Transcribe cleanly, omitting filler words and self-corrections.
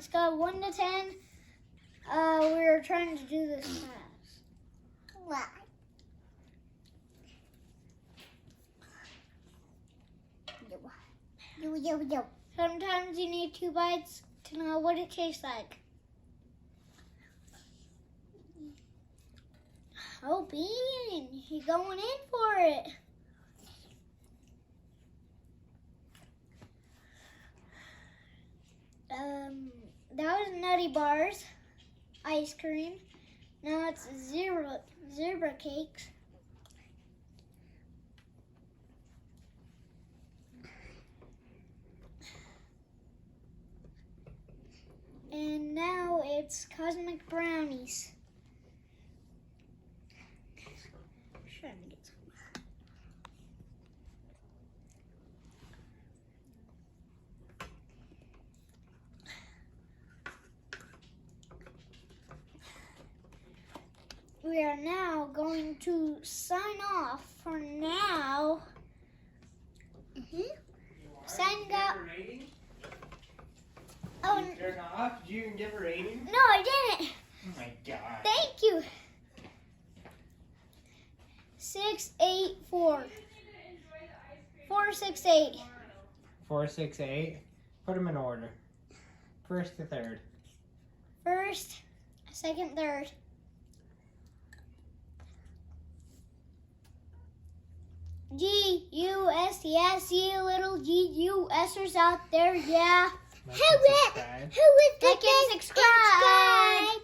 scale of 1 to 10, we're trying to do this fast. What? Yo. Sometimes you need 2 bites to know what it tastes like. Oh, Bean, you're going in for it. That was Nutty Bars, ice cream. Now it's zebra cakes. And now it's Cosmic Brownies. Trying to get some. We are now going to sign off for now. Sign up. Oh, Did you turn off? Did you even give a rating? no, I didn't. Oh my god. Thank you. 684. 468. 4, 6, 8. Put them in order. First to third. First, second, third. G-U-S, yes, you little G-U-Sers out there, yeah. Like and Who subscribe. is Like and subscribe.